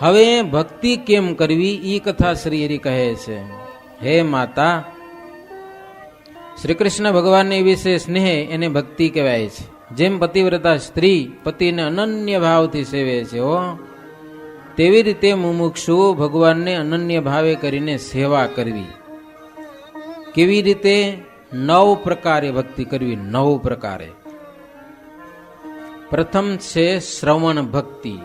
હવે ભક્તિ કેમ કરવી ઈ કથા શ્રી હરિ કહે છે. હે માતા, શ્રી કૃષ્ણ ભગવાનને વિશે સ્નેહ એને ભક્તિ કહેવાય છે. જેમ પતિવ્રતા સ્ત્રી પતિને અનન્ય ભાવથી સેવે છે તેવી રીતે મુમુક્ષુ ભગવાનને અનન્ય ભાવે કરીને સેવા કરવી. કેવી રીતે? 9 પ્રકારે ભક્તિ કરવી. 9 પ્રકારે. પ્રથમ છે શ્રવણ ભક્તિ.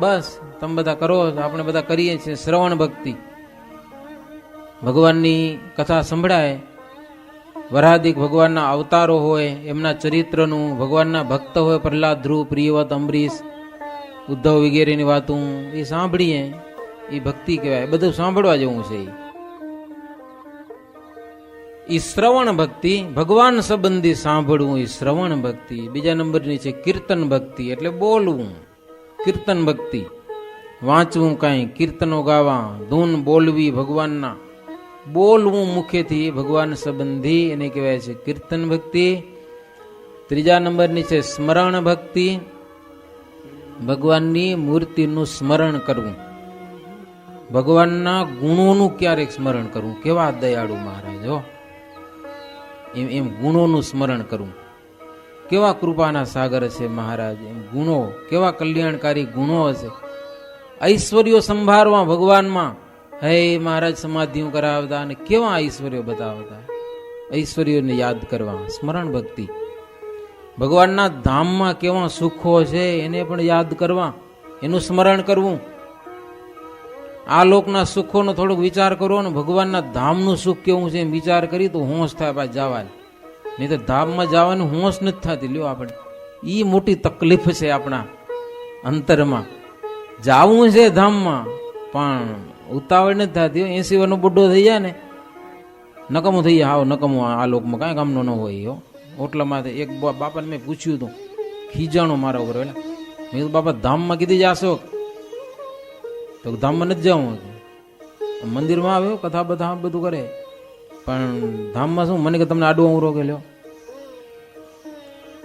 બસ તમે બધા કરો, આપણે બધા કરીએ છીએ શ્રવણ ભક્તિ. ભગવાનની કથા સંભળાય, વરાધિક ભગવાનના અવતારો હોય, એમના ચરિત્રનું, ભગવાનના ભક્ત હોય પ્રહલાદ, ધ્રુવ, પ્રિયવત, અંબરીશ, ઉદ્ધવ વગેરેની વાતો એ સાંભળીએ, એ ભક્તિ કહેવાય. બધું સાંભળવા જેવું છે. એ શ્રવણ ભક્તિ, ભગવાન સંબંધી સાંભળવું, એ શ્રવણ ભક્તિ. બીજા નંબરની છે કીર્તન ભક્તિ, એટલે બોલવું. કીર્તન ભક્તિ, વાંચવું, કાંઈ કીર્તનો ગાવા, ધૂન બોલવી ભગવાનના, બોલવું મુખેથી ભગવાન સંબંધી, એને કહેવાય છે કીર્તન ભક્તિ. ત્રીજા નંબરની છે સ્મરણ ભક્તિ, ભગવાનની મૂર્તિનું સ્મરણ કરવું, ભગવાનના ગુણોનું ક્યારેક સ્મરણ કરવું. કેવા દયાળુ મહારાજ હો, એમ ગુણોનું સ્મરણ કરવું. કેવા કૃપાના સાગર છે મહારાજ, એમ ગુણો, કેવા કલ્યાણકારી ગુણો હશે. ઐશ્વર્યો સંભાળવા ભગવાનમાં. હે મહારાજ સમાધિઓ કરાવતા અને કેવા ઐશ્વર્યો બતાવતા, ઐશ્વર્યોને યાદ કરવા, સ્મરણ ભક્તિ. ભગવાનના ધામમાં કેવા સુખો છે એને પણ યાદ કરવા, એનું સ્મરણ કરવું. આ લોકના સુખોનો થોડોક વિચાર કરવો ને ભગવાનના ધામનું સુખ કેવું છે એમ વિચાર કરી તો હોશ થાય પાછા જવાની. નહીં તો ધામમાં જવાની હોશ નથી થતી. લ્યો આપણે ઈ મોટી તકલીફ છે આપણા અંતરમાં. જાવું છે ધામમાં પણ ઉતાવળ નથી થતી. 80 વર્ષનો બુઢો થઈ જાય ને, નકમું થઈ જાય. હાવ નકમું આ લોકમાં કાંઈ કામનો ન હોય. ઓટલામાં એક બાપાને મેં પૂછ્યું હતું, ખીજાણો મારા ઉપર. એટલે મેં કીધું બાપા ધામમાં કીધી જાશો? તો ધામમાં નથી જવું. મંદિરમાં આવ્યો, કથા બધા બધું કરે, પણ ધામમાં શું? મને કે તમને આડો ઉરો કે લ્યો.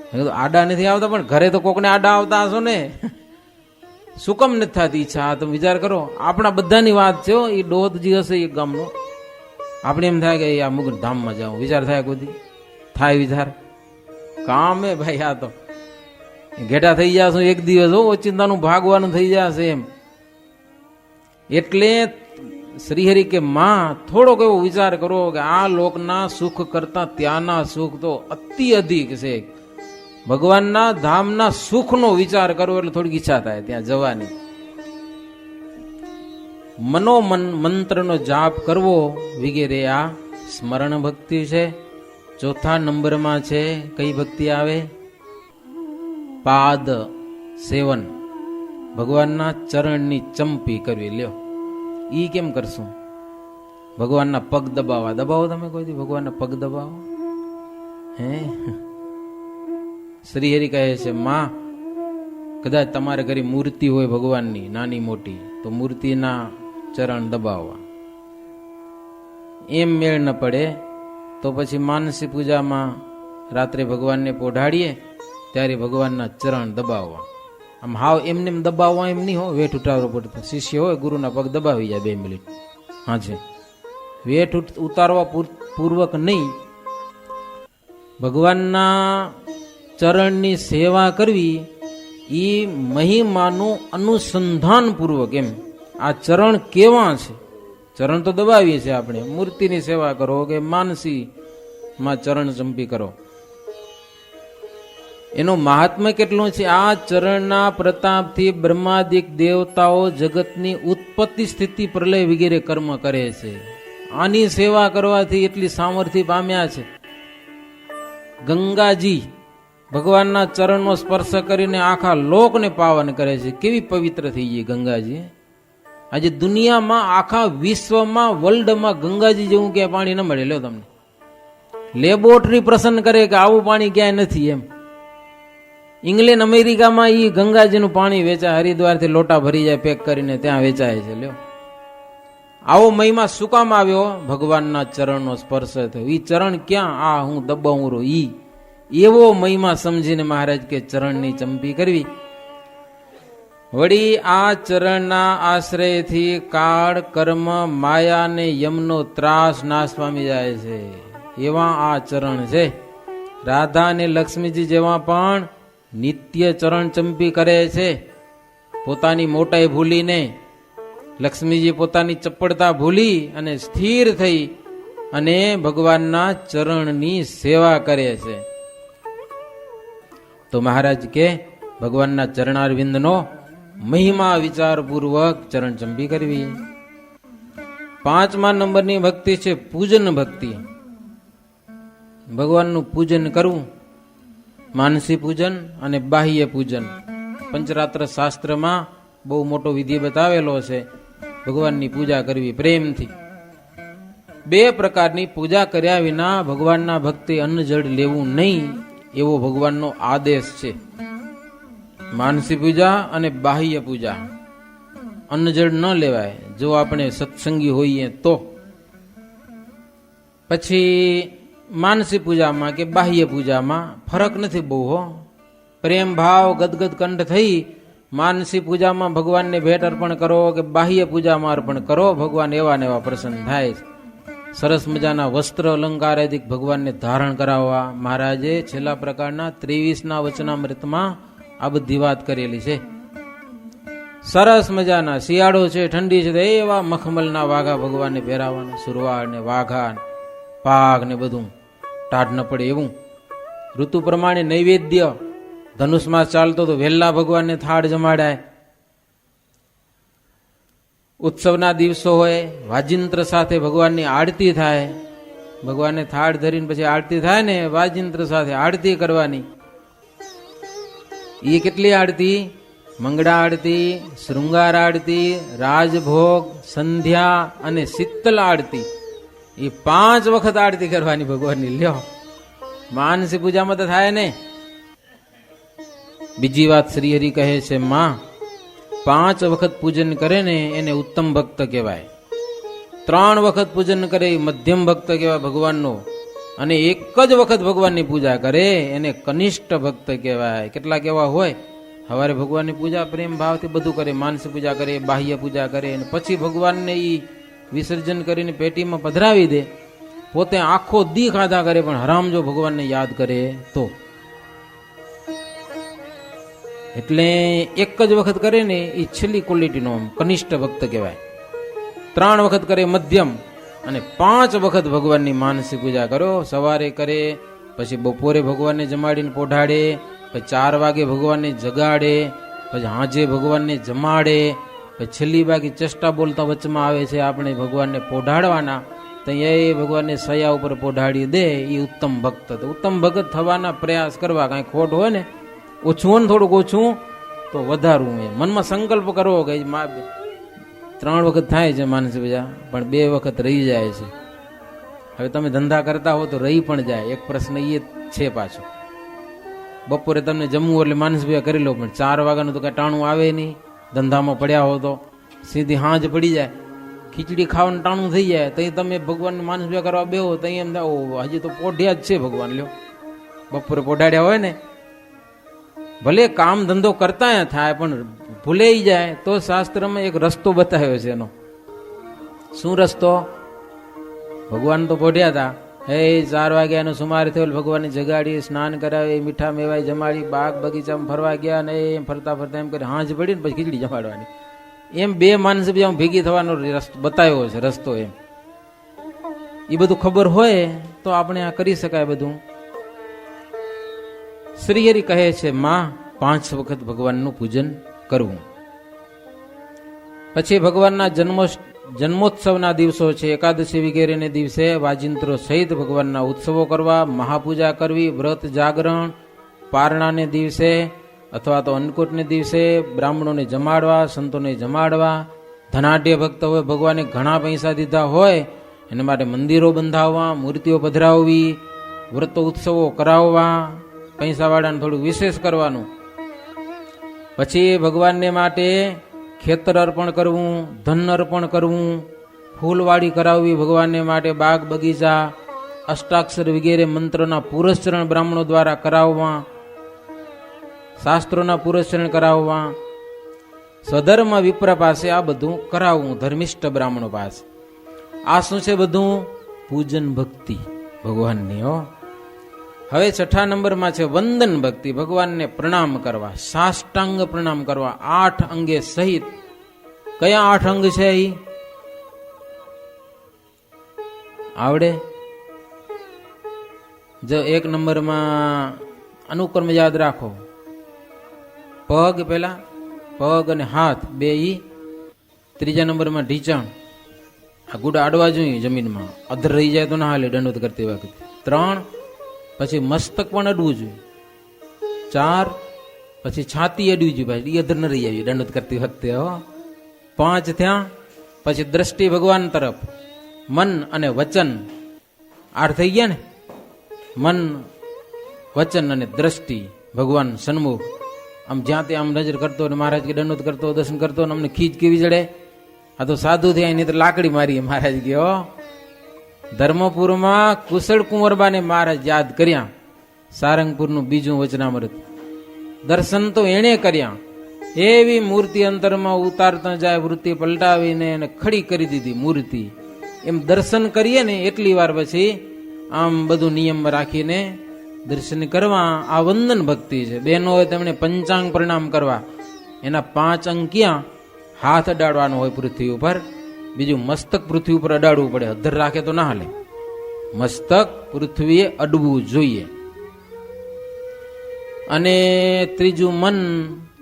મેં કીધું આડા નથી આવતા, પણ ઘરે તો કોકને આડા આવતા હશો ને. શું કમ નથી થતી ઈચ્છા? તમે વિચાર કરો, આપણા બધાની વાત છે. એ ડોહજી હશે એક ગામનો, આપણે એમ થાય કે આ મુગર ધામમાં જાઉં. વિચાર થાય કોઈ થાય? વિચાર કામ હે ભાઈ. આ તો ઘેટા થઈ જશો એક દિવસ, ઓચિંતાનું ભાગવાનું થઈ જશે એમ. એટલે શ્રીહરિ કે માં થોડોક એવો વિચાર કરો કે આ લોકના સુખ કરતા ત્યાંના સુખ તો અતિ અધિક છે. ભગવાનના ધામના સુખનો વિચાર કરો એટલે થોડીક ઈચ્છા થાય ત્યાં જવાની. મનોમન મંત્રનો જાપ કરવો વગેરે આ સ્મરણ ભક્તિ છે. ચોથા નંબરમાં છે કઈ ભક્તિ આવે? પાદ સેવન, ભગવાનના ચરણની ચંપી કરવી. લ્યો ઈ કેમ કરશું? ભગવાનના પગ દબાવવા. દબાવો તમે કોઈ દી ભગવાનના પગ દબાવો? હે? શ્રીહરિ કહે છે માં, કદાચ તમારે ઘરે મૂર્તિ હોય ભગવાનની નાની મોટી, તો મૂર્તિના ચરણ દબાવવા. એમ મેળ ન પડે તો પછી માનસી પૂજામાં રાત્રે ભગવાનને પોઢાડીએ ત્યારે ભગવાનના ચરણ દબાવવા. આમ હાવ એમને એમ દબાવવા એમ નહીં હો, વેઠ ઉતારવો પડતો. શિષ્ય હોય ગુરુના પગ દબાવી જાય 2 મિનિટ. હા છે, વેઠ ઉતારવા પૂર્વક નહીં. ભગવાનના ચરણની સેવા કરવી એ મહિમાનું અનુસંધાન પૂર્વક. એમ આ ચરણ કેવા છે? ચરણ તો દબાવીએ છીએ આપણે. મૂર્તિની સેવા કરો કે માનસી માં ચરણ ચંપી કરો, એનો મહાત્મ્ય કેટલું છે? આ ચરણના પ્રતાપથી બ્રહ્માદિક દેવતાઓ જગતની ઉત્પત્તિ સ્થિતિ પ્રલય વગેરે કર્મ કરે છે. આની સેવા કરવાથી એટલી સામર્થ્ય પામ્યા છે. ગંગાજી ભગવાનના ચરણનો સ્પર્શ કરીને આખા લોકને પાવન કરે છે. કેવી પવિત્ર થઈ ગઈ ગંગાજી. આજે દુનિયામાં, આખા વિશ્વમાં, વર્લ્ડમાં ગંગાજી જેવું ક્યાંય પાણી ન મળે. લો તમને લેબોરેટરી પ્રસન્ન કરે કે આવું પાણી ક્યાંય નથી. એમ ઇંગ્લેન્ડ અમેરિકામાં એ ગંગાજીનું પાણી વેચાય. હરિદ્વારથી લોટા ભરી જાય પેક કરીને ત્યાં વેચાય છે. લ્યો આવો મહિમા શું કામ આવ્યો? ભગવાનના ચરણનો સ્પર્શ થયો. ઈ ચરણ ક્યાં? આ હું દબાવું રો ઈ. એવો મહિમા સમજીને મહારાજ કે ચરણની ચંપી કરવી. વળી આ ચરણના આશ્રયથી કાળ કર્મ માયા ને યમનો ત્રાસ નાશ પામી જાય છે. એવા આ ચરણ છે. રાધા અને લક્ષ્મીજી જેવા પણ નિત્ય ચરણ ચંપી કરે છે. પોતાની મોટાઈ ભૂલીને લક્ષ્મીજી પોતાની ચપળતા ભૂલી અને સ્થિર થઈ અને ભગવાનના ચરણની સેવા કરે છે. તો મહારાજ કે ભગવાનના ચરણારવિંદનો મહિમા વિચારપૂર્વક ચરણ ચંપી કરવી. 5મા નંબરની ભક્તિ છે પૂજન ભક્તિ. ભગવાનનું પૂજન કરવું, માનસી પૂજન અને બાહ્ય પૂજન. પંચરાત્ર શાસ્ત્રમાં બહુ મોટો વિધિ બતાવેલો છે. ભગવાનની પૂજા કરવી પ્રેમથી. 2 પ્રકારની પૂજા કર્યા વિના ભગવાનના ભક્તિ અન્ન જળ લેવું નહીં, એવો ભગવાનનો આદેશ છે. માનસી પૂજા અને બાહ્ય પૂજા. અન્ન જળ ન લેવાય જો આપણે સત્સંગી હોઈએ તો. પછી માનસી પૂજામાં કે બાહ્ય પૂજામાં ફરક નથી બહુ હો. પ્રેમ ભાવ ગદગદ કંઠ થઈ માનસી પૂજામાં ભગવાનને ભેટ અર્પણ કરો કે બાહ્ય પૂજામાં અર્પણ કરો, ભગવાન એવા ને એવા પ્રસન્ન થાય છે. સરસ મજાના વસ્ત્ર અલંકારાદિક ભગવાનને ધારણ કરાવવા મહારાજે છેલ્લા પ્રકારના 23ના વચનામૃતમાં આ બધી વાત કરેલી છે. સરસ મજાના શિયાળો છે, ઠંડી છે, તો એવા મખમલના વાઘા ભગવાનને પહેરાવાના, સુરવાળ ને વાઘા પાઘ ને બધું ટાઢ ન પડે એવું. ઋતુ પ્રમાણે નૈવેદ્ય, ધનુષ માસ ચાલતો તો વહેલા ભગવાનને થાળ જમાડાય. ઉત્સવના દિવસો હોય, વાજિંત્ર સાથે ભગવાનની આરતી થાય. ભગવાનને થાળ ધરીને પછી આરતી થાય ને, વાજિંત્ર સાથે આરતી કરવાની. એ કેટલી આરતી? મંગળા આરતી, શૃંગાર આરતી, રાજભોગ, સંધ્યા અને શીતલ આરતી. એ 5 વખત આરતી કરવાની ભગવાનની. લ્યો, માનસી પૂજામાં તો થાય ને. બીજી વાત શ્રી હરિ કહે છે, માં 5 વખત પૂજન કરે ને એને ઉત્તમ ભક્ત કહેવાય. 3 વખત પૂજન કરે એ મધ્યમ ભક્ત કહેવાય ભગવાનનો. અને 1 જ વખત ભગવાનની પૂજા કરે એને કનિષ્ઠ ભક્ત કહેવાય. કેટલાક એવા હોય સવારે ભગવાનની પૂજા પ્રેમ ભાવથી બધું કરે, માનસી પૂજા કરે, બાહ્ય પૂજા કરે, અને પછી ભગવાનને એ વિસર્જન કરીને પેટીમાં પધરાવી દે. પોતે આખો દી ખાધા કરે પણ હરામ જો ભગવાનને યાદ કરે તો. એટલે 1 જ વખત કરે ને એ છેલ્લી ક્વોલિટીનો કનિષ્ઠ ભક્ત કહેવાય. 3 વખત કરે મધ્યમ, અને 5 વખત ભગવાનની માનસી પૂજા કરો. સવારે કરે, પછી બપોરે ભગવાનને જમાડીને પોઢાડે, પછી 4 વાગે ભગવાનને જગાડે, પછી હાજે ભગવાનને જમાડે, પછી છેલ્લી બાકી ચેષ્ટા બોલતા વચમાં આવે છે આપણે ભગવાનને પોઢાડવાના, તો એ ભગવાનને સયા ઉપર પોઢાડી દે. એ ઉત્તમ ભક્ત. ઉત્તમ ભગત થવાના પ્રયાસ કરવા. કાંઈ ખોટ હોય ને, ઓછું હોય ને થોડુંક ઓછું તો વધારવું. એ મનમાં સંકલ્પ કરવો કે 3 વખત થાય છે માનસી પૂજા, પણ 2 વખત રહી જાય છે. હવે તમે ધંધા કરતા હો તો રહી પણ જાય. એક પ્રશ્ન એ છે પાછો. બપોરે તમને જમવું એટલે માનસી પૂજા કરી લો, પણ 4 વાગ્યાનું તો કઈ ટાણું આવે નહીં. ધંધામાં પડ્યા હો તો સીધી હાંજ પડી જાય, ખીચડી ખાવાનું ટાણું થઈ જાય. તો તમે ભગવાનની માનસી પૂજા કરવા બેહો તો એમ થાય હજી તો પોઢ્યા જ છે ભગવાન. લ્યો, બપોરે પોઢાડ્યા હોય ને, ભલે કામ ધંધો કરતા થાય પણ ભૂલાઈ જાય તો શાસ્ત્રમાં એક રસ્તો બતાવ્યો છે એનો. શું રસ્તો? ભગવાન તો પોઢ્યા હતા, 4 વાગ્યાનો સુમાર થયો, ભગવાનને જગાડી, સ્નાન કરાવી, મીઠા મેવાય જમાડી, બાગ બગીચામાં ફરવા ગયા, ને એમ ફરતા ફરતા એમ કરી હાંજ પડી ને પછી ખીચડી જમાડવાની. એમ 2 માનસી પૂજામાં ભેગી થવાનો રસ્તો બતાવ્યો છે રસ્તો. એમ એ બધું ખબર હોય તો આપણે આ કરી શકાય બધું. શ્રી હરિ કહે છે, માં 5 વખત ભગવાનનું પૂજન કરવું. પછી ભગવાનના જન્મોત્સવના દિવસો છે, એકાદશી વગેરેને દિવસે વાજિંત્રો સહિત ભગવાનના ઉત્સવો કરવા, મહાપૂજા કરવી, વ્રત જાગરણ, પારણાને દિવસે અથવા તો અન્નકૂટને દિવસે બ્રાહ્મણોને જમાડવા, સંતોને જમાડવા. ધનાઢ્ય ભક્ત હોય, ભગવાને ઘણા પૈસા દીધા હોય, એના માટે મંદિરો બંધાવવા, મૂર્તિઓ પધરાવવી, વ્રતો ઉત્સવો કરાવવા. પૈસાવાળાને થોડું વિશેષ કરવાનું. પછી ભગવાનને માટે ખેતર અર્પણ કરવું, ધન અર્પણ કરવું, ફૂલવાડી કરાવવી ભગવાનને માટે, બાગ બગીચા, અષ્ટાક્ષર વગેરે મંત્રોના પુરસ્ચરણ બ્રાહ્મણો દ્વારા કરાવવા, શાસ્ત્રોના પુરસ્ચરણ કરાવવા. સ્વધર્મ વિપ્ર પાસે આ બધું કરાવવું, ધર્મિષ્ઠ બ્રાહ્મણો પાસે. આ શું છે બધું? પૂજન ભક્તિ ભગવાનની. હો, હવે 6 નંબરમાં છે વંદન ભક્તિ. ભગવાનને પ્રણામ કરવા, સાષ્ટાંગ પ્રણામ કરવા 8 અંગે સહિત. કયા 8 અંગ છે એ આવડે? જો 1 નંબરમાં અનુક્રમ યાદ રાખો. પગ પેલા, પગ અને હાથ બે ઈ. 3જા નંબરમાં ઢીંચાણ, આ ગુડા આડવા જોઈએ જમીનમાં, અધર રહી જાય તો ના હાલે દંડવત કરતી વખતે. 3, પછી મસ્તક પણ અડવું જોઈએ. 4, પછી છાતી અડવી જોઈએ ભાઈ, અધર ન રહી આવી દંડવત કરતી વખતે. 5 થયા. પછી દ્રષ્ટિ ભગવાન તરફ, મન અને વચન 8 થઈ ગયા ને. મન, વચન અને દ્રષ્ટિ ભગવાન સન્મુખ. આમ જ્યાં ત્યાં આમ નજર કરતો ને મહારાજ કે દંડવત કરતો, દર્શન કરતો ને અમને ખીજ કેવી જડે. આ તો સાધુ થયા, નહીં તો લાકડી મારી. મહારાજ ગયો ધર્મપુરમાં કુશળ કુંવરબાને મહારાજ યાદ કર્યા. સારંગપુરનું બીજું વચનામૃત દર્શન તો એણે કર્યા. એવી મૂર્તિ અંતરમાં ઉતારતા જાય, વૃત્તિ પલટાવીને એને ખડી કરી દીધી મૂર્તિ. એમ દર્શન કરીએ ને એટલી વાર પછી આમ બધું નિયમ રાખીને દર્શન કરવા. આ વંદન ભક્તિ છે. બહેનો હોય તેમણે પંચાંગ પ્રણામ કરવા. એના 5 અંગ ક્યાં? હાથ અડાડવાનો હોય પૃથ્વી ઉપર, બીજું મસ્તક પૃથ્વી ઉપર અડાડવું પડે. અધર રાખે તો ના હાલે, મસ્તક પૃથ્વીએ અડવું જોઈએ. અને 3જું મન,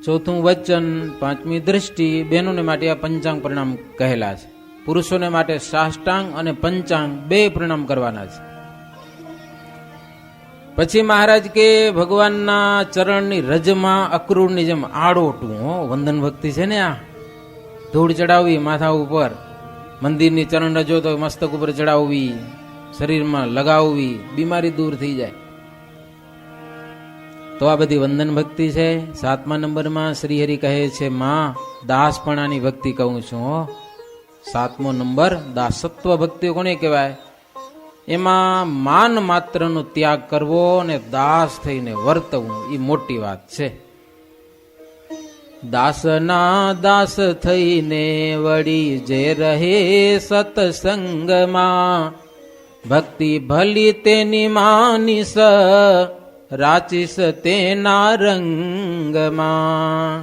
4થું વચન, 5મી દ્રષ્ટિ. બહેનોને માટે આ પંચાંગ પ્રણામ કહેલા છે. પુરુષોને માટે સાષ્ટાંગ અને પંચાંગ 2 પ્રણામ કરવાના છે. પછી મહારાજ કે ભગવાનના ચરણની રજમાં અક્રૂરની જેમ આડોટું. વંદન ભક્તિ છે ને. આ ધૂળ ચડાવવી માથા ઉપર, મંદિરની ચરણ રજો તો મસ્તક ઉપર ચડાવવી, શરીરમાં લગાવવી, બીમારી દૂર થઈ જાય. તો આ બધી વંદન ભક્તિ છે. 7મા નંબરમાં શ્રીહરિ કહે છે માં દાસપણાની ભક્તિ કહું છું. 7મો નંબર દાસત્વ ભક્તિ કોને કહેવાય? એમાં માન માત્રનો ત્યાગ કરવો અને દાસ થઈને વર્તવું એ મોટી વાત છે. દાસના દાસ થઈને વળી જે રહે સતસંગમાં, ભક્તિ ભલી તેની માનીસ રાચીસ તેના રંગમાં.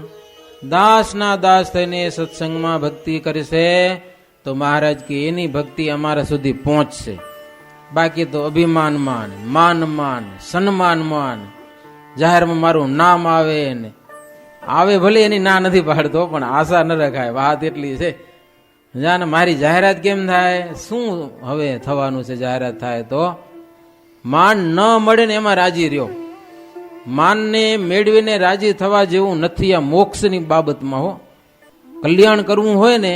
દાસના દાસ થઈને સત્સંગમાં ભક્તિ કરશે તો મહારાજ કે એની ભક્તિ અમારા સુધી પહોંચશે. બાકી તો અભિમાન માન, માન માન, સન્માન માન, જાહેરમાં મારું નામ આવે ને આવે, ભલે એની ના નથી પાડતો પણ આશા ન રખાય. વાત એટલી છે. જાને મારી જાહેરાત કેમ થાય? શું હવે થવાનું છે? જાહેરાત થાય તો માન ન મળે ને એમાં રાજી રહ્યો. માનને મેળવીને રાજી થવા જેવું નથી આ મોક્ષની બાબતમાં. હો, કલ્યાણ કરવું હોય ને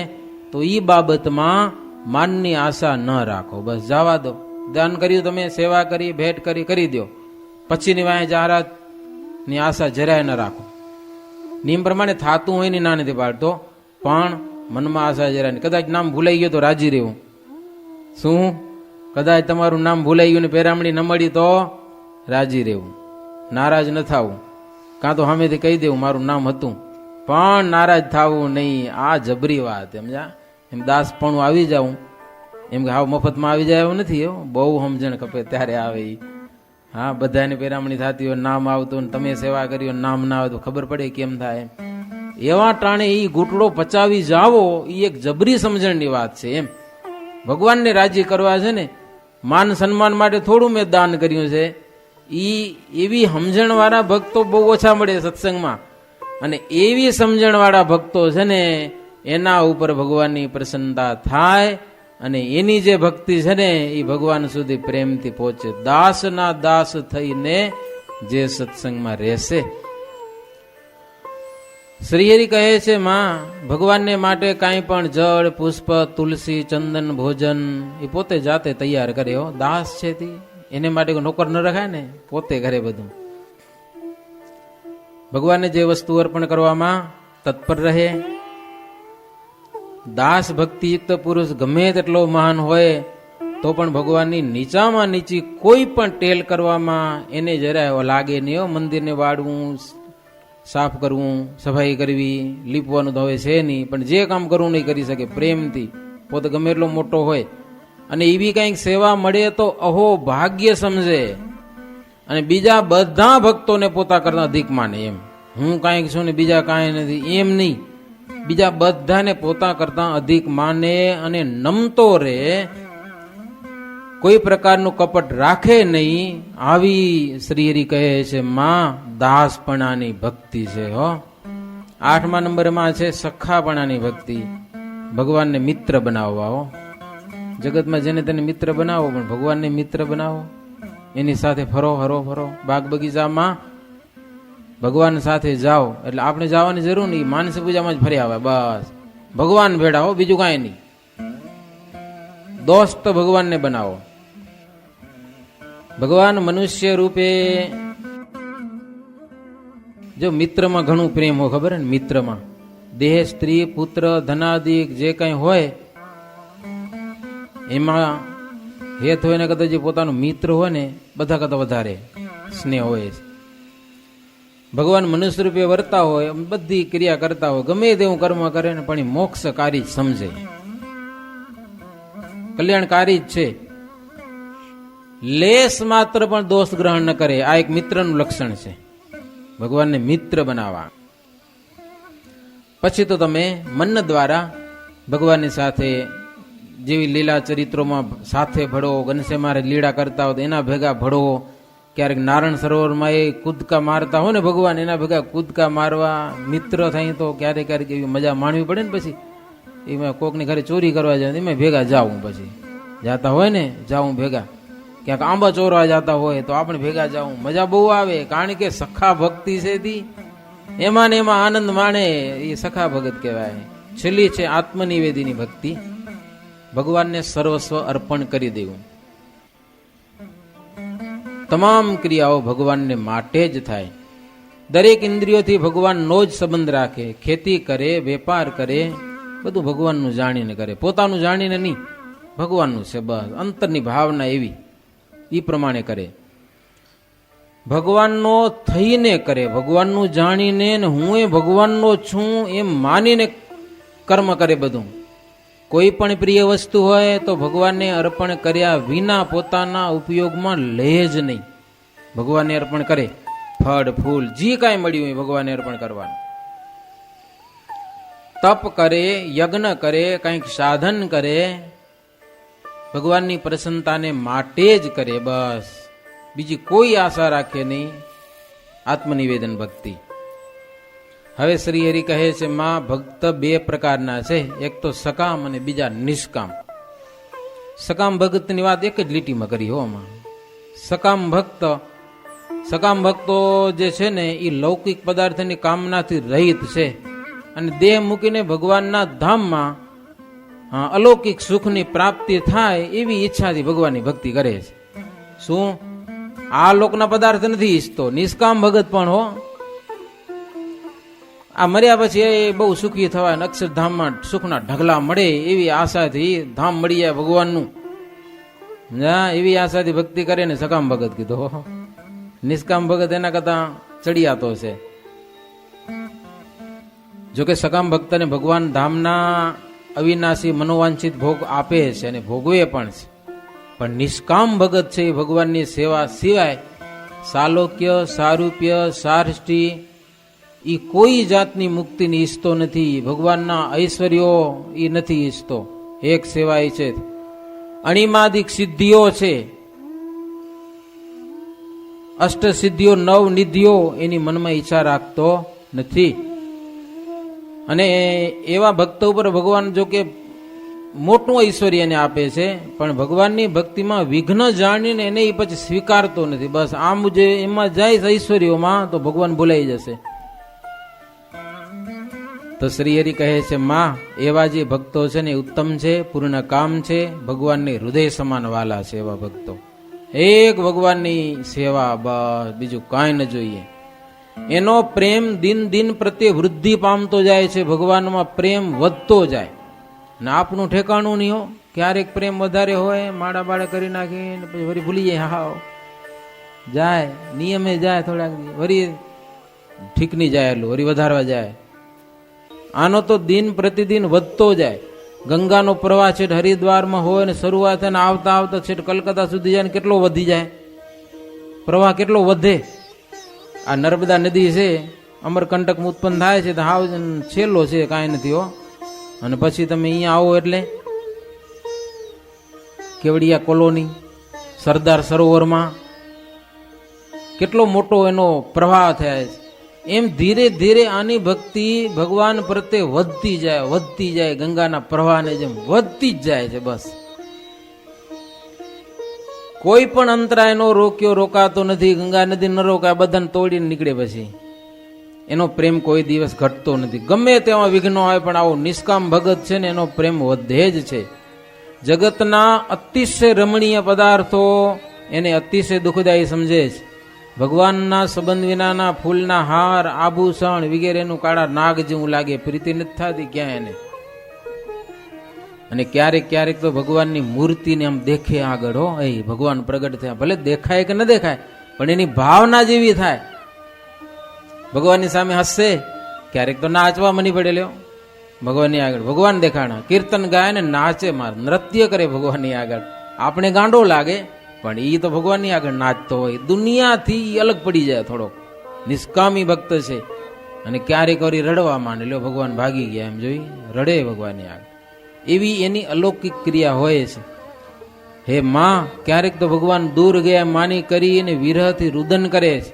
તો એ બાબતમાં માનની આશા ન રાખો. બસ જવા દો. દાન કર્યું, તમે સેવા કરી, ભેટ કરી દો. પછીની વાંહે જાહેરાતની આશા જરાય ન રાખો. નિયમ પ્રમાણે થાતું હોય ને ના નથી પાડતો, પણ મનમાં આશા જરાય નહીં. કદાચ નામ ભૂલાઈ ગયો તો રાજી રહેવું. શું? કદાચ તમારું નામ ભૂલાઈ ગયું ને પેરામણી ન મળી તો રાજી રહેવું, નારાજ ન થવું. કાં તો સામેથી કહી દેવું મારું નામ હતું, પણ નારાજ થવું નહીં. આ જબરી વાત. સમજા? એમ દાસપણું આવી જાઉં એમ કે હાવ મફતમાં આવી જાય એવું નથી. બહુ સમજણ ખપે ત્યારે આવે. હા, બધાની પેરામણી થતી હોય, નામ આવતું, તમે સેવા કરી હોય, નામ ના આવે તો ખબર પડે કેમ થાય. એવા ટાણે એ ઘૂંટડો પચાવી જાવો એ એક જબરી સમજણની વાત છે. એમ ભગવાનને રાજી કરવા છે ને, માન સન્માન માટે થોડું મેં દાન કર્યું છે. એવી સમજણવાળા ભક્તો બહુ ઓછા મળે સત્સંગમાં. અને એવી સમજણવાળા ભક્તો છે ને એના ઉપર ભગવાનની પ્રસન્નતા થાય અને એની જે ભક્તિ છે ને એ ભગવાન સુધી પ્રેમથી પહોંચે. દાસના દાસ થઈને જે સત્સંગમાં રહેશે. શ્રીહરિ કહે છે માં ભગવાનને માટે કાંઈ પણ જળ, પુષ્પ, તુલસી, ચંદન, ભોજન એ પોતે જાતે તૈયાર કરે. દાસ છે તે, એને માટે નોકર ન રખાય ને, પોતે કરે બધું. ભગવાનને જે વસ્તુ અર્પણ કરવામાં તત્પર રહે. દાસ ભક્તિયુક્ત પુરુષ ગમે તેટલો મહાન હોય તો પણ ભગવાનની નીચામાં નીચી કોઈ પણ ટેલ કરવામાં એને જરાય લાગે નહીં. મંદિરને વાળવું, સાફ કરવું, સફાઈ કરવી, લીપવાનું તો હવે છે નહીં, પણ જે કામ કરવું નહીં કરી શકે પ્રેમથી, પોતે ગમે એટલો મોટો હોય. અને એવી કંઈક સેવા મળે તો અહો ભાગ્ય સમજે અને બીજા બધા ભક્તોને પોતા કરતા અધિક માને. એમ હું કાંઈક છું ને બીજા કાંઈ નથી એમ નહીં, બીજા બધાને પોતા કરતા અધિક માને અને નમતો રે, કોઈ પ્રકારનું કપટ રાખે નહીં. આવી શ્રીહરિ કહે છે માં દાસપણાની ભક્તિ છે. હો 8મા નંબરમાં છે સખાપણાની ભક્તિ, ભગવાનને મિત્ર બનાવવા. હો જગતમાં જેને તેને મિત્ર બનાવો, પણ ભગવાનને મિત્ર બનાવો, એની સાથે ફરો હરો ફરો. બાગ બગીચામાં ભગવાન સાથે જાઓ એટલે આપણે જવાની જરૂર નહીં, માનસ પૂજામાં જ ફરી આવે બસ. ભગવાન ભેડા હો, બીજું કાંઈ નહીં. દોસ્ત ભગવાનને બનાવો. ભગવાન મનુષ્ય રૂપે જો મિત્રમાં ઘણું પ્રેમ હોય, ખબર ને, મિત્રમાં દેહ, સ્ત્રી, પુત્ર, ધનાદિક જે કઈ હોય એમાં હેત હોય ને કરતા જે પોતાનો મિત્ર હોય ને બધા કરતા વધારે સ્નેહ હોય છે. ભગવાન મનુષ્ય રૂપે વર્તા હોય, બધી ક્રિયા કરતા હોય, ગમે તેવું કર્મ કરે ને પણ એ મોક્ષકારી જ સમજે, કલ્યાણકારી જ છે. લેસ માત્ર પણ દોષ ગ્રહણ ન કરે. આ એક મિત્રનું લક્ષણ છે, ભગવાનને મિત્ર બનાવવા. પછી તો તમે મન દ્વારા ભગવાનની સાથે જેવી લીલા ચરિત્રોમાં સાથે ભળો, ઘનશ્યામ લીલા કરતા હોય તો એના ભેગા ભળો. ક્યારેક નારાયણ સરોવરમાં એ કૂદકા મારતા હોય ને ભગવાન, એના ભેગા કૂદકા મારવા. મિત્ર થાય તો ક્યારેક ક્યારેક એવી મજા માણવી પડે ને. પછી એમાં કોકની ઘરે ચોરી કરવા જાય એમાં ભેગા જાવું, પછી જાતા હોય ને જાવું ભેગા, ક્યાંક આંબા ચોરવા જતા હોય તો આપણે ભેગા જાવું, મજા બહુ આવે. કારણ કે સખા ભક્તિ છે તી, એમાં ને એમાં આનંદ માણે, એ સખા ભગત કહેવાય. છેલ્લી છે આત્મનિવેદીની ભક્તિ, ભગવાનને સર્વસ્વ અર્પણ કરી દેવું. તમામ ક્રિયાઓ ભગવાનને માટે જ થાય. દરેક ઇન્દ્રિયોથી ભગવાનનો જ સંબંધ રાખે. ખેતી કરે, વેપાર કરે, બધું ભગવાનનું જાણીને કરે, પોતાનું જાણીને નહીં, ભગવાનનું છે બસ. અંતરની ભાવના એવી, એ પ્રમાણે કરે. ભગવાનનો થઈને કરે, ભગવાનનું જાણીને ને હું એ ભગવાનનો છું એમ માનીને કર્મ કરે બધું. કોઈ પણ પ્રિય વસ્તુ હોય તો ભગવાનને અર્પણ કર્યા વિના પોતાના ઉપયોગમાં લે જ નહીં, ભગવાનને અર્પણ કરે. ફળ ફૂલ જે કાંઈ મળ્યું એ ભગવાનને અર્પણ કરવાનું. તપ કરે, યજ્ઞ કરે, કંઈક સાધન કરે, ભગવાનની પ્રસન્નતાને માટે જ કરે બસ, બીજી કોઈ આશા રાખે નહીં. આત્મનિવેદન ભક્તિ. હવે શ્રી હરિ કહે છે માં ભક્ત બે પ્રકારના છે, એક તો સકામ અને બીજા નિષ્કામ. સકામ ભક્તની વાત એક જ લીટીમાં કરી હો માં. સકામ ભક્તો જે છે ને એ લૌકિક પદાર્થની કામનાથી રહિત છે અને દેહ મૂકીને ભગવાનના ધામમાં અલૌકિક સુખની પ્રાપ્તિ થાય એવી ઈચ્છાથી ભગવાનની ભક્તિ કરે છે. શું આ લોકના પદાર્થ નથી ઈચ્છતો, નિષ્કામ ભગત પણ હો. આ મર્યા પછી એ બહુ સુખી થવાય, અક્ષરધામમાં સુખના ઢગલા મળે એવી આશાથી ધામ મળી જાય ભગવાનનું, એવી આશાથી ભક્તિ કરે ને સકામ ભગત કીધો. નિષ્કામ ભગત એના કરતા ચડિયાતો છે. જોકે સકામ ભક્તને ભગવાન ધામના અવિનાશી મનોવાંછિત ભોગ આપે છે અને ભોગવે પણ છે, પણ નિષ્કામ ભગત છે એ ભગવાનની સેવા સિવાય સાલોક્ય, સારૂપ્ય, સારષ્ટિ એ કોઈ જાતની મુક્તિની ઈચ્છતો નથી. ભગવાનના ઐશ્વર્યો એ નથી ઈચ્છતો. એક સેવા એ છે, અણિમાદિક સિદ્ધિઓ છે, અષ્ટ સિદ્ધિઓ, નવ નિધિઓ એની મનમાં ઈચ્છા રાખતો નથી. અને એવા ભક્તો ઉપર ભગવાન જો કે મોટું ઐશ્વર્ય એને આપે છે, પણ ભગવાનની ભક્તિમાં વિઘ્ન જાણીને એને એ પછી સ્વીકારતો નથી. બસ આમ જે એમાં જાય ઐશ્વર્યોમાં તો ભગવાન ભૂલાઈ જશે. તો શ્રી હરિ કહે છે માં એવા જે ભક્તો છે ને ઉત્તમ છે, પૂર્ણ કામ છે, ભગવાનને હૃદય સમાન વાલા છે એવા ભક્તો. એક ભગવાનની સેવા, બસ બીજું કાંઈ ન જોઈએ. એનો પ્રેમ દિન દિન પ્રત્યે વૃદ્ધિ પામતો જાય છે, ભગવાનમાં પ્રેમ વધતો જાય. ને આપનું ઠેકાણું નહીં હો, ક્યારેક પ્રેમ વધારે હોય, માડા બાડા કરી નાખીને પછી વળી ભૂલી જાય, હા જાય નિયમે જાય, થોડાક વળી ઠીક નહીં જાય, એટલું વળી વધારવા જાય. આનો તો દિન પ્રતિદિન વધતો જાય. ગંગાનો પ્રવાહ છેટ હરિદ્વારમાં હોય ને શરૂઆત થાય ને આવતા આવતા છેટ કલકત્તા સુધી જાય ને કેટલો વધી જાય, પ્રવાહ કેટલો વધે. આ નર્મદા નદી છે, અમરકંટકમાં ઉત્પન્ન થાય છે તો હાવ છેલ્લો છે, કાંઈ નથી હો. અને પછી તમે અહીંયા આવો એટલે કેવડિયા કોલોની, સરદાર સરોવરમાં કેટલો મોટો એનો પ્રવાહ થાય છે. એમ ધીરે ધીરે આની ભક્તિ ભગવાન પ્રત્યે વધતી જાય, ગંગાના પ્રવાહને જેમ વધતી જ જાય છે. બસ કોઈ પણ અંતરાયનો રોકાતો નથી. ગંગા નદી ન રોકાય, બધાને તોડીને નીકળે. પછી એનો પ્રેમ કોઈ દિવસ ઘટતો નથી. ગમે તેવા વિઘ્નો આવે પણ આવો નિષ્કામ ભગત છે ને એનો પ્રેમ વધે જ છે. જગતના અતિશય રમણીય પદાર્થો એને અતિશય દુઃખદાયી સમજે છે. ભગવાનના સંબંધ વિનાના ફૂલના હાર, આભૂષણ વગેરેનું કાળા નાગ જેવું લાગે, પ્રીતિ નથી થતી ક્યાં એને. અને ક્યારેક ક્યારેક તો ભગવાનની મૂર્તિને આમ દેખે આગળ, હો એ ભગવાન પ્રગટ થયા, ભલે દેખાય કે ન દેખાય પણ એની ભાવના જેવી થાય. ભગવાનની સામે હસશે, ક્યારેક તો નાચવા મની પડે લ્યો ભગવાનની આગળ. ભગવાન દેખાણા, કીર્તન ગાય ને નાચે, માર નૃત્ય કરે ભગવાનની આગળ. આપણે ગાંડો લાગે પણ એ તો ભગવાનની આગળ નાચતો હોય. દુનિયાથી અલગ પડી જાય થોડોક, નિષ્કામી ભક્ત છે. અને ક્યારેક વળી રડવા માંડે, લ્યો ભગવાન ભાગી ગયા એમ જોઈ રડે ભગવાનની આગળ. એવી એની અલૌકિક ક્રિયા હોય છે. હે માં, ક્યારેક તો ભગવાન દૂર ગયા માની કરી અને વિરહથી રુદન કરે છે.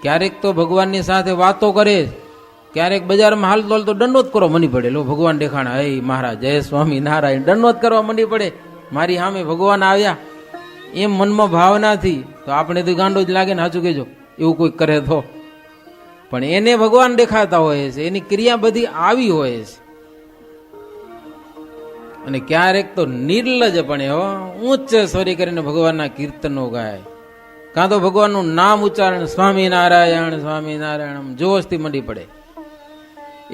ક્યારેક તો ભગવાનની સાથે વાતો કરે છે. ક્યારેક બજારમાં હાલતોલ તો દંડોત કરવા મની પડે, લો ભગવાન દેખાણા, હે મહારાજ જય સ્વામી નારાયણ, દંડોત કરવા મની પડે. મારી સામે ભગવાન આવ્યા એમ મનમાં ભાવનાથી તો આપણે તો ગાંડો જ લાગે ને, સાચું કહેજો, એવું કોઈ કરે તો. પણ એને ભગવાન દેખાતા હોય છે, એની ક્રિયા બધી આવી હોય છે. અને ક્યારેક તો નિર્લજપણે ઉચ્ચ સ્વરી કરીને ભગવાનના કીર્તનો ગાય, કાં તો ભગવાનનું નામ ઉચ્ચારણ સ્વામિનારાયણ સ્વામિનારાયણ જોશથી મંડી પડે.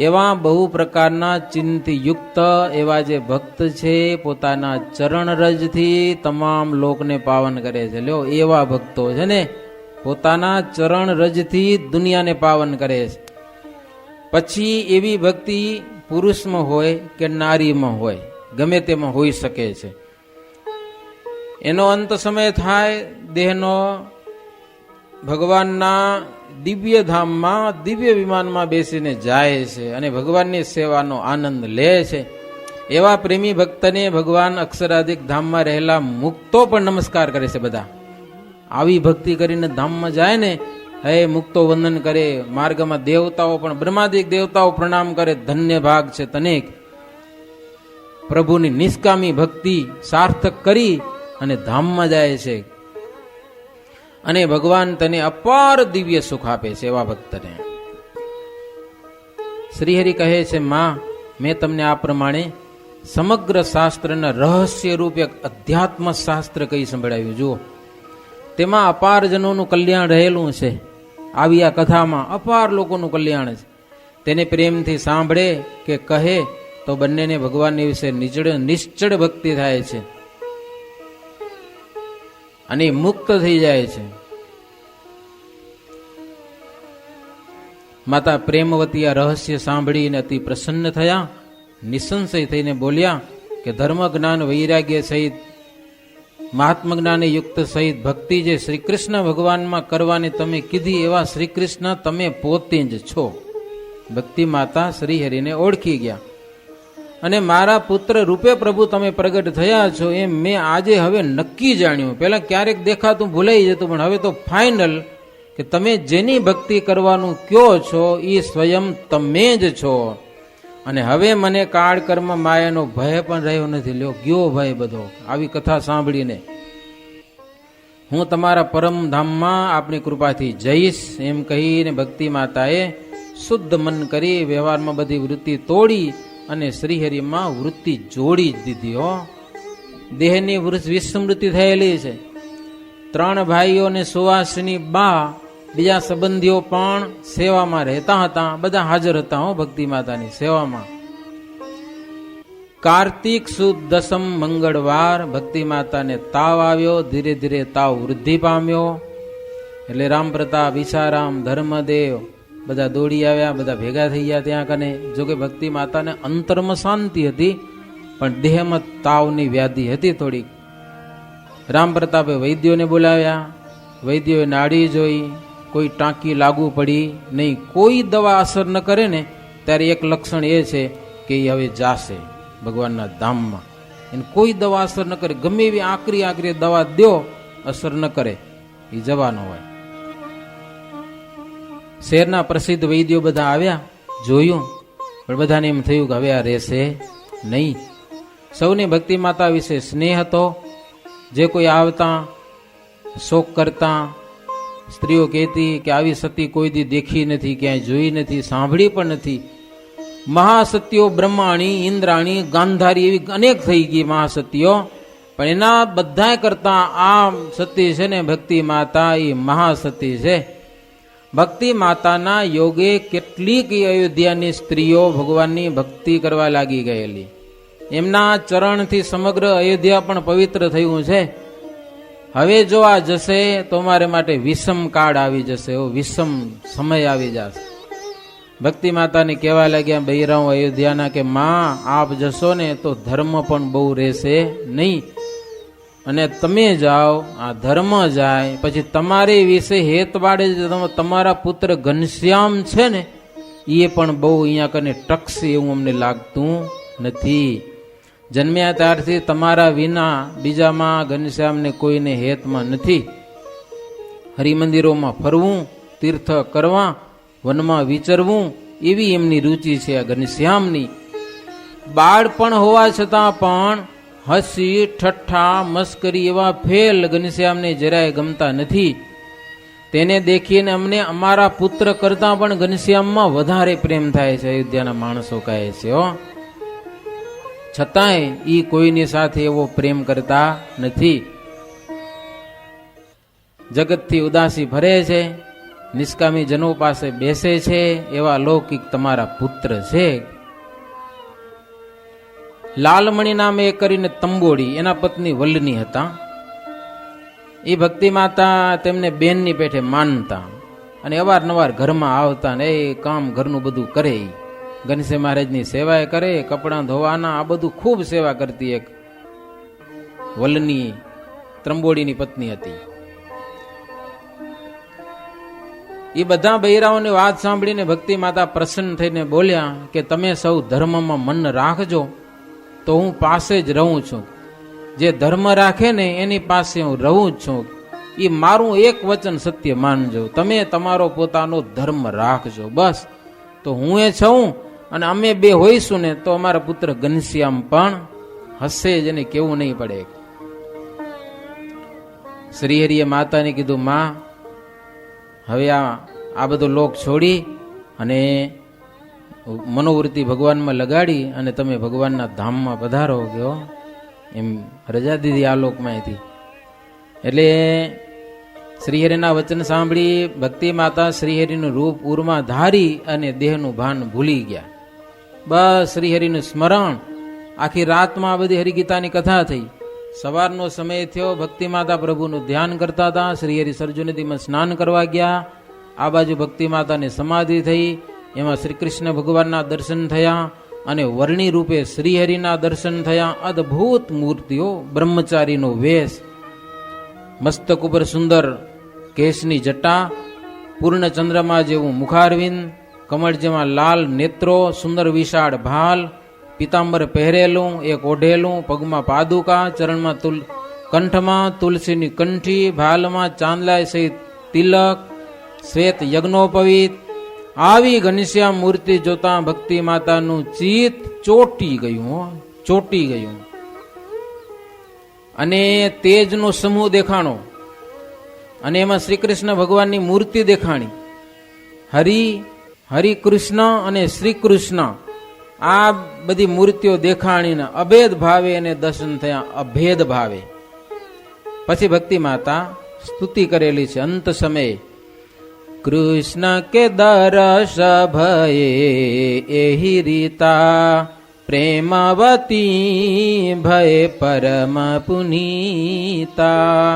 એવા બહુ પ્રકારના ચિંતી યુક્ત એવા જે ભક્ત છે, પોતાના ચરણ રજથી તમામ લોકને પાવન કરે છે. લ્યો એવા ભક્તો છે ને, પોતાના ચરણ રજથી દુનિયાને પાવન કરે છે. પછી એવી ભક્તિ પુરુષમાં હોય કે નારીમાં હોય, ગમે તેમાં હોઈ શકે છે. એનો અંત સમય થાય, દેહનો ભગવાનના દિવ્ય ધામમાં દિવ્ય વિમાનમાં બેસીને જાય છે અને ભગવાનની સેવાનો આનંદ લે છે. એવા પ્રેમી ભક્તને ભગવાન અક્ષરાધિક ધામમાં રહેલા મુક્તો પણ નમસ્કાર કરે છે. બધા આવી ભક્તિ કરીને ધામમાં જાય ને, હે મુક્તો વંદન કરે. માર્ગમાં દેવતાઓ પણ, બ્રહ્માદિક દેવતાઓ પ્રણામ કરે, ધન્ય ભાગ છે તનેક. પ્રભુની નિષ્કામી ભક્તિ સાર્થક કરી અને ધામમાં જાય છે અને ભગવાન તને અપાર દિવ્ય સુખ આપે છે. એવા ભક્તને શ્રીહરિ કહે છે, માં મેં તમને આ પ્રમાણે સમગ્ર શાસ્ત્રના રહસ્ય રૂપે અધ્યાત્મ શાસ્ત્ર કઈ સંભળાવ્યું. જુઓ, તેમાં અપાર જનોનું કલ્યાણ રહેલું છે. આવી આ કથામાં અપાર લોકોનું કલ્યાણ છે. તેને પ્રેમથી સાંભળે કે કહે તો બંનેને ભગવાનની વિશે નિશ્ચળ ભક્તિ થાય છે અને મુક્ત થઈ જાય છે. માતા પ્રેમવતી આ રહસ્ય સાંભળીને અતિ પ્રસન્ન થયા. નિસંશય થઈને બોલ્યા કે ધર્મ જ્ઞાન વૈરાગ્ય સહિત મહાત્મ જ્ઞાને યુક્ત સહિત ભક્તિ જે શ્રી કૃષ્ણ ભગવાનમાં કરવાની તમે કીધી, એવા શ્રી કૃષ્ણ તમે પોતે જ છો. ભક્તિ માતા શ્રીહરિને ઓળખી ગયા અને મારા પુત્ર રૂપે પ્રભુ તમે પ્રગટ થયા છો એમ મેં આજે હવે નક્કી જાણ્યું. પહેલા ક્યારેક દેખાતું ભૂલાઈ જતું, પણ હવે તો ફાઇનલ કે તમે જેની ભક્તિ કરવાનું કયો છો એ સ્વયં તમે જ છો. અને હવે મને કાળ કર્મ માયાનો ભય પણ રહ્યો નથી. લ્યો ગયો ભય બધો આવી કથા સાંભળીને. હું તમારા પરમ ધામમાં આપની કૃપાથી જઈશ એમ કહીને ભક્તિ માતાએ શુદ્ધ મન કરી વ્યવહારમાં બધી વૃત્તિ તોડી અને શ્રીહરિમાં વૃત્તિ જોડી જ દીધી. હો, દેહની વિસ્મૃતિ થયેલી છે. 3 ભાઈઓને સુવાસની બા, બીજા સંબંધીઓ પણ સેવામાં રહેતા હતા. બધા હાજર હતા હો ભક્તિ માતાની સેવામાં. કાર્તિક સુદ દસમ મંગળવાર ભક્તિ માતાને તાવ આવ્યો. ધીરે ધીરે તાવ વૃદ્ધિ પામ્યો. એટલે રામ પ્રતાપ, ઈશારામ, ધર્મદેવ બધા દોડી આવ્યા, બધા ભેગા થઈ ગયા ત્યાં કને. જોકે ભક્તિ માતાને અંતરમાં શાંતિ હતી, પણ દેહમાં તાવની વ્યાધિ હતી થોડીક. રામ પ્રતાપે વૈદ્યોને બોલાવ્યા. વૈદ્યોએ નાડી જોઈ, કોઈ ટાંકી લાગુ પડી નહીં, કોઈ દવા અસર ન કરે ને ત્યારે એક લક્ષણ એ છે કે એ હવે જાશે ભગવાનના ધામમાં. એને કોઈ દવા અસર ન કરે, ગમે એવી આકરી આકરી દવા દો, અસર ન કરે, એ જવાનો હોય. શહેરના પ્રસિદ્ધ વૈદ્યો બધા આવ્યા, જોયું, પણ બધાને એમ થયું કે હવે આ રહેશે નહીં. સૌને ભક્તિ માતા વિશે સ્નેહ હતો. જે કોઈ આવતા શોક કરતા સ્ત્રીઓ કહેતી કે આવી સતી કોઈ દી દેખી નથી, ક્યાંય જોઈ નથી, સાંભળી પણ નથી. મહાસતીઓ બ્રહ્માણી, ઇન્દ્રાણી, ગાંધારી એવી અનેક થઈ ગઈ મહાસતીઓ, પણ એના બધા કરતા આ સતી છે ને ભક્તિ માતા, એ મહાસતી છે. ભક્તિ માતાના યોગે કેટલીક અયોધ્યાની સ્ત્રીઓ ભગવાનની ભક્તિ કરવા લાગી ગયેલી. એમના ચરણથી સમગ્ર અયોધ્યા પણ પવિત્ર થયું છે. હવે જો આ જશે તો મારે માટે વિષમ કાળ આવી જશે, એવો વિષમ સમય આવી જશે. ભક્તિ માતાને કહેવા લાગ્યા બૈરાઓ અયોધ્યાના કે માં આપ જશો ને તો ધર્મ પણ બહુ રહેશે નહીં, અને તમે જાઓ, આ ધર્મ જાય પછી તમારે વિશે હેત વાડે તમારા પુત્ર ઘનશ્યામ છે ને એ પણ બહુ અહીંયા કને ટકશે એવું અમને લાગતું નથી. જન્મ્યા ત્યારથી તમારા વિના બીજામાં ઘનશ્યામને કોઈને હેતમાં નથી. હરિમંદિરોમાં ફરવું, તીર્થ કરવા, વનમાં વિચરવું એવી એમની રુચિ છે આ ઘનશ્યામની. બાળપણ હોવા છતાં પણ હસી ઠઠ્ઠા મસ્કરી એવા ફેલ ઘનશ્યામને જરાય ગમતા નથી. તેને દેખીને અમને અમારા પુત્ર કરતા પણ ઘનશ્યામમાં વધારે પ્રેમ થાય છે, અયોધ્યાના માણસો કહે છે. છતાંય ઈ કોઈની સાથે એવો પ્રેમ કરતા નથી. જગતથી ઉદાસી ભરે છે, નિષ્કામી જનો પાસે બેસે છે, એવા લૌકિક તમારા પુત્ર છે. લાલમણી નામે એક કરીને તંબોડી, એના પત્ની વલ્લની હતા. એ ભક્તિ માતા તેમને બેનની પેઠે માનતા અને અવારનવાર ઘરમાં આવતા ને એ કામ ઘરનું બધું કરે. ઘનશ્યામ મહારાજની સેવા કરે, કપડાં ધોવાના, આ બધું ખૂબ સેવા કરતી એક વલ્લની ત્રંબોડીની પત્ની હતી. એ બધા બૈરાઓની વાત સાંભળીને ભક્તિ માતા પ્રસન્ન થઈને બોલ્યા કે તમે સૌ ધર્મમાં મન રાખજો તો હું પાસે જ રહું છું. જે ધર્મ રાખે ને એની પાસે હું રહું જ છું. એ મારું એક વચન સત્ય માનજો, તમે તમારો પોતાનો ધર્મ રાખજો, બસ. તો હું એ છું અને અમે બે હોઈશું ને તો અમારા પુત્ર ઘનશ્યામ પણ હશે જ, એને કેવું નહીં પડે. શ્રીહરિએ માતાને કીધું માં હવે આ બધો લોક છોડી અને મનોવૃત્તિ ભગવાનમાં લગાડી અને તમે ભગવાનના ધામમાં પધારો ગયો. એમ રજા દીધી આ લોકમાંથી. એટલે શ્રીહરિના વચન સાંભળી ભક્તિ માતા શ્રીહરિનું રૂપ ઉરમાં ધારી અને દેહનું ભાન ભૂલી ગયા. બસ શ્રીહરિનું સ્મરણ. આખી રાતમાં આ બધી હરિગીતાની કથા થઈ. સવારનો સમય થયો, ભક્તિ માતા પ્રભુનું ધ્યાન કરતા હતા. શ્રીહરિ સરજુ નદીમાં સ્નાન કરવા ગયા. આ બાજુ ભક્તિ માતાની સમાધિ થઈ, એમાં શ્રી કૃષ્ણ ભગવાનના દર્શન થયા અને વર્ણી રૂપે શ્રીહરિના દર્શન થયા. અદભુત મૂર્તિઓ, બ્રહ્મચારીનો વેશ, મસ્તક ઉપર સુંદર કેશની જટા, પૂર્ણ ચંદ્રમા જેવું મુખારવિંદ, કમળ જેવા લાલ નેત્રો, સુંદર વિશાળ ભાલ, પિતાંબર પહેરેલું, એક ઓઢેલું, પગમાં પાદુકા, ચરણમાં કંઠમાં તુલસીની કંઠી, ભાલમાં ચાંદલાય સહિત તિલક, શ્વેત યજ્ઞોપવિત. આવી ઘનશ્યામ મૂર્તિ જોતા ભક્તિ માતાનું ચિત્ત ચોટી ગયું અને તેજનો સમૂહ દેખાણો અને એમાં શ્રી કૃષ્ણ ભગવાનની મૂર્તિ દેખાણી. હરિકૃષ્ણ અને શ્રી કૃષ્ણ આ બધી મૂર્તિઓ દેખાણીને અભેદ ભાવે એને દર્શન થયા, અભેદ ભાવે. પછી ભક્તિ માતા સ્તુતિ કરેલી છે અંત સમયે. કૃષ્ણ કે દરસ ભયે એહી રીતા, પ્રેમવતી ભય પરમ પુનીતા.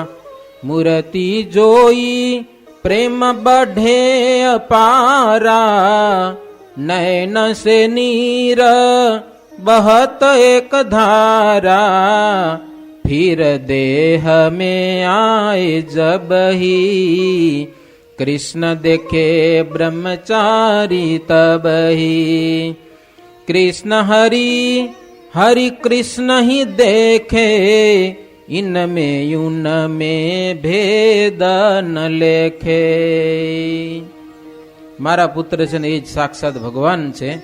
મૂર્તિ જોઈ प्रेम बढ़े अपारा, नैन से नीर बहत एक धारा, फिर देह में आए जब ही, कृष्ण देखे ब्रह्मचारी तब ही। कृष्ण हरि हरि कृष्ण ही देखे, इनमें उनमें भेद न लेखे। મારા પુત્ર છે ને એ જ સાક્ષાત ભગવાન છે.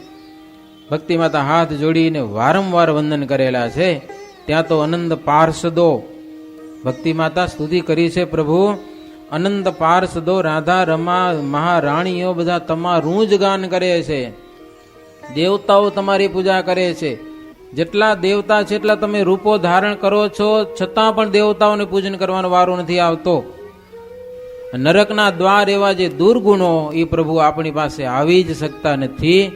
ભક્તિ માતા હાથ જોડીને વારંવાર વંદન કરેલા છે. ત્યાં તો અનંત પાર્ષદો ભક્તિ માતા સ્તુતિ કરી છે. પ્રભુ અનંત પાર્ષદો રાધા રમા મહારાણીઓ બધા તમારું જ ગાન કરે છે. દેવતાઓ તમારી પૂજા કરે છે. જેટલા દેવતા છે એટલા તમે રૂપો ધારણ કરો છો, છતાં પણ દેવતાઓને પૂજન કરવાનો વારો નથી આવતો. નરકના દ્વાર એવા જે દુર્ગુણો એ પ્રભુ આપણી પાસે આવી જ શકતા નથી.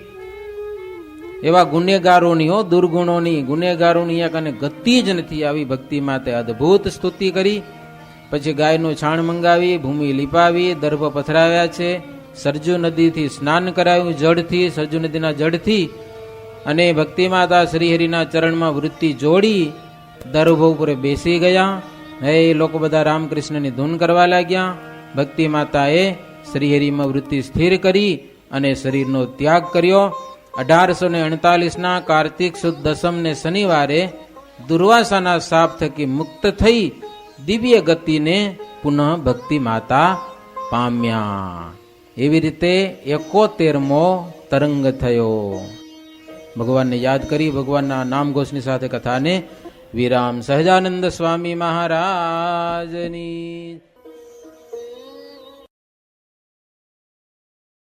એવા ગુનેગારોની દુર્ગુણોની ગુનેગારોની કને ગતિ જ નથી. આવી ભક્તિમાં તે અદભુત સ્તુતિ કરી. પછી ગાયનું છાણ મંગાવી, ભૂમિ લીપાવી, દર્ભ પથરાવ્યા છે, સરજુ નદીથી સ્નાન કરાવ્યું, જળથી, સરજુ નદીના જળથી. અને ભક્તિ માતા શ્રીહરિના ચરણમાં વૃત્તિ જોડી દર્ભ ઉપર બેસી ગયા. એ લોકો બધા રામકૃષ્ણની ધૂન કરવા લાગ્યા. ભક્તિ માતાએ શ્રીહરિમાં વૃત્તિ સ્થિર કરી અને શરીરનો ત્યાગ કર્યો. 1848 કાર્તિક સુદ દસમ ને શનિવારે દુર્વાસાના શાપ થકી મુક્ત થઈ દિવ્ય ગતિને પુનઃ ભક્તિ માતા પામ્યા. એવી રીતે 71મો તરંગ થયો. ભગવાનને યાદ કરી ભગવાનના નામઘોષની સાથે કથાને વિરામ. સહજાનંદ સ્વામી મહારાજની